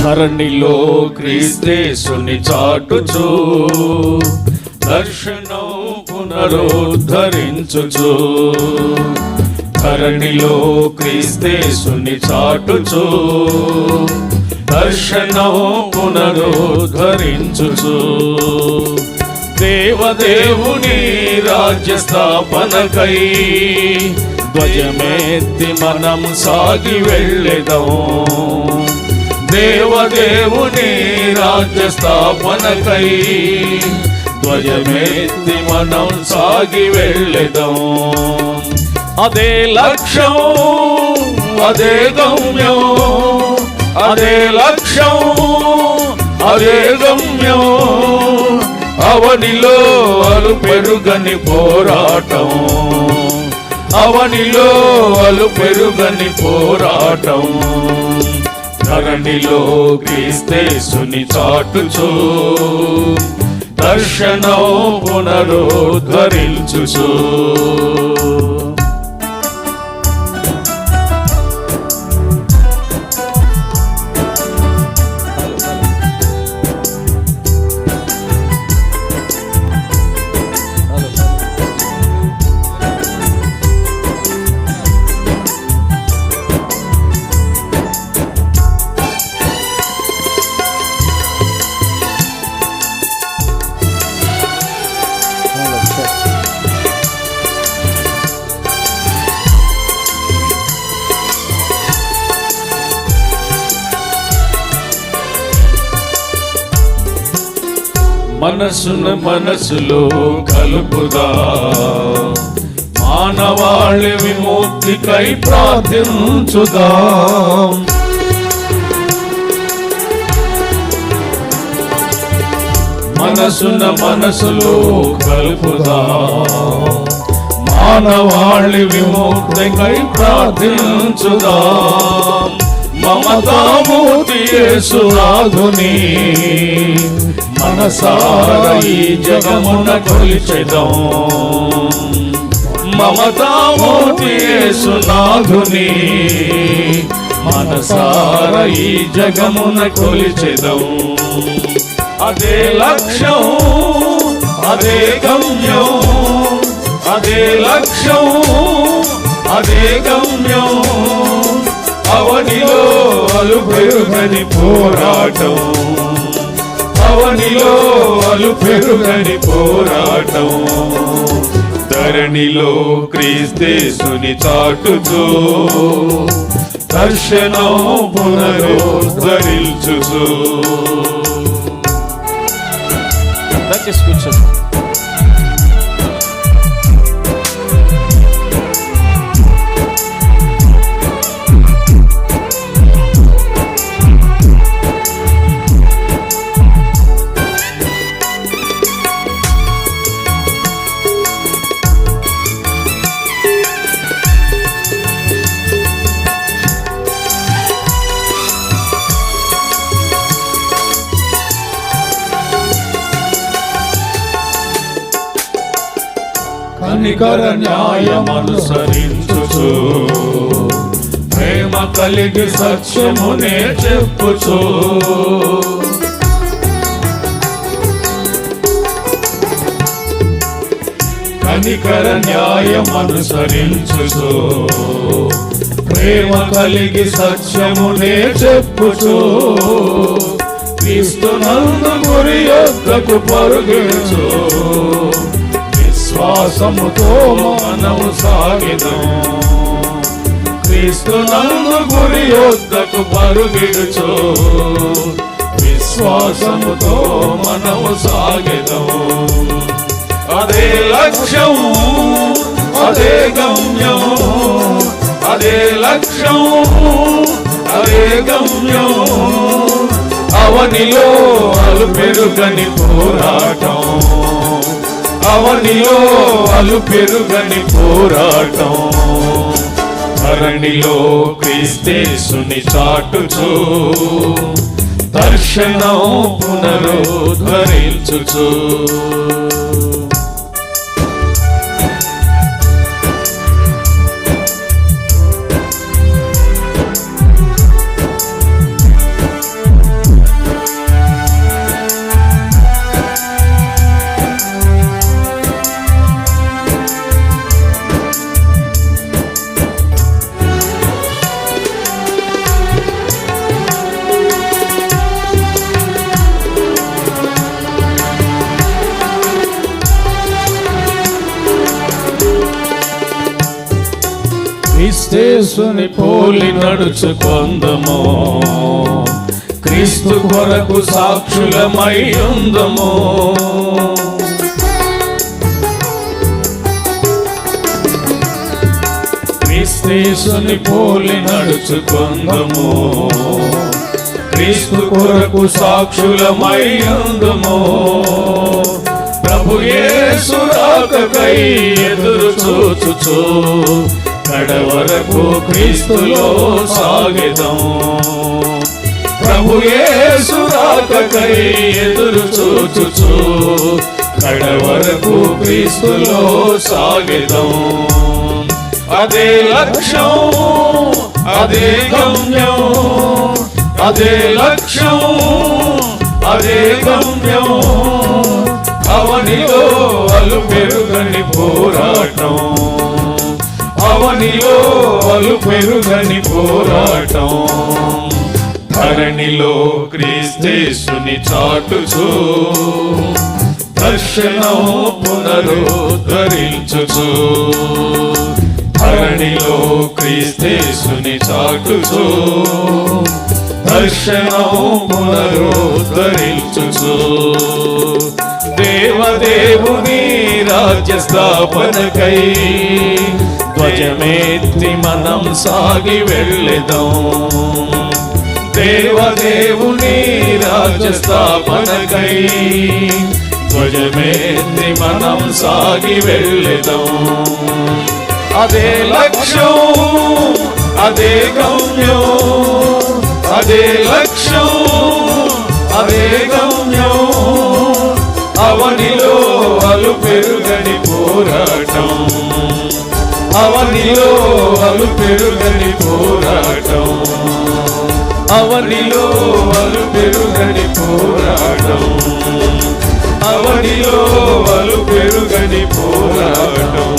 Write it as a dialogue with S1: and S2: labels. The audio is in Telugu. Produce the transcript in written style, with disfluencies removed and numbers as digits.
S1: ధరణిలో క్రీస్తేసుని చాటుచు దర్శనం పునరుద్ధరించుచు. ధరణిలో క్రీస్తేసుని చాటుచు దర్శనం పునరుద్ధరించుచు. దేవదేవుని రాజ్య స్థాపనకై ధ్వజమెత్తి మనం సాగి వెళ్ళెదం. దేవదేవుని రాజ్య స్థాపనకై ధ్వజమెత్తి మనం సాగి వెళ్ళెదం. అదే లక్ష్యం, అదే గమ్యం, అదే లక్ష్యం, అదే గమ్యం. అవనిలో అలు పెరుగని పోరాటం, అవనిలో అలు పెరుగని పోరాటం. ధరణిలో క్రీస్తేసుని చాటుచు దర్శనం పునరుద్ధరించుచు. మనసును మనసులో కలుపుదా, మానవాళి విముక్తికై ప్రార్థించుదా. మనసును మనసులో కలుపుదా, మానవాళి విముక్తికై ప్రార్థించుదా. మమతామూర్తి యేసునాథుని మనసారా ఈ జగమున కొలిచెదం. మమతామూర్తి యేసునాథుని మనసారా ఈ జగమున కొలిచెదం. అదే లక్ష్యం, అదే గమ్యం, అదే లక్ష్యం, అదే గమ్యం. అవనిలో అలు పెరుగని పోరాటం, అవనిలో అలు పెరుగని పోరాటం. ధరణిలో క్రీస్తేసుని చాటుచు దర్శనం పునరుద్ధరించుచు. కూర్చోండి. కనికర న్యాయమనుసరించుచు ప్రేమ కలిగి సత్యమునే చెప్పుచు. కనికర న్యాయమనుసరించుచు ప్రేమ కలిగి సత్యమునే చెప్పుచు. క్రీస్తునందు గురి యొద్దకు పరుగెడుచు విశ్వాసముతో మనము సాగిదం. క్రీస్తునందు గురి యొద్దకు పరుగెడుచు విశ్వాసముతో మనము సాగిదం. అదే లక్ష్యం, అదే గమ్యం, అదే లక్ష్యం, అదే గమ్యం. అవనిలో అలు పెరుగని పోరాటం, అవనిలో అలు పెరుగని పోరాటం. ధరణిలో క్రీస్తేసుని చాటుచు దర్శనం పునరుద్ధరించుచు. క్రీస్తేసుని పోలి నడుచుకొందము, క్రీస్తు కొరకు సాక్షులమై ఉందము. క్రీస్తేసుని పోలి నడుచుకొందము, క్రీస్తు కొరకు సాక్షులమై ఉందము. ప్రభు యేసు రాకకై ఎదురు చూచుచు కడవరకు క్రీస్తులో సాగెదం. ప్రభు యేసు రాకకై ఎదురు చూచుచు కడవరకు క్రీస్తులో సాగెదం. అదే లక్ష్యం, అదే గమ్యం, అదే లక్ష్యం, అదే గమ్యం. అవనిలో అలు పెరుగని పోరాటం, అవనిలో అలు పెరుగని పోరాటం. ధరణిలో క్రీస్తేసుని చాటుచు దర్శనం పునరుద్ధరించుచు, ధరణిలో క్రీస్తేసుని చాటుచు దర్శనం పునరుద్ధరించుచు. దేవదేవుని రాజ్య స్థాపనకై ధ్వజమెత్తి మనం సాగి వెళ్ళెదం. దేవదేవుని రాజ్య స్థాపనకై ధ్వజమెత్తి మనం సాగి వెళ్ళెదం. అదే లక్ష్యం, అదే గమ్యం, అదే లక్ష్యం, అదే గమ్యం. అవనిలో అలు పెరుగని పోరాటం, అవనిలో అలు పెరుగని పోరాటం, అవనిలో అలు పెరుగని పోరాటం, అవనిలో అలు పెరుగని పోరాటం.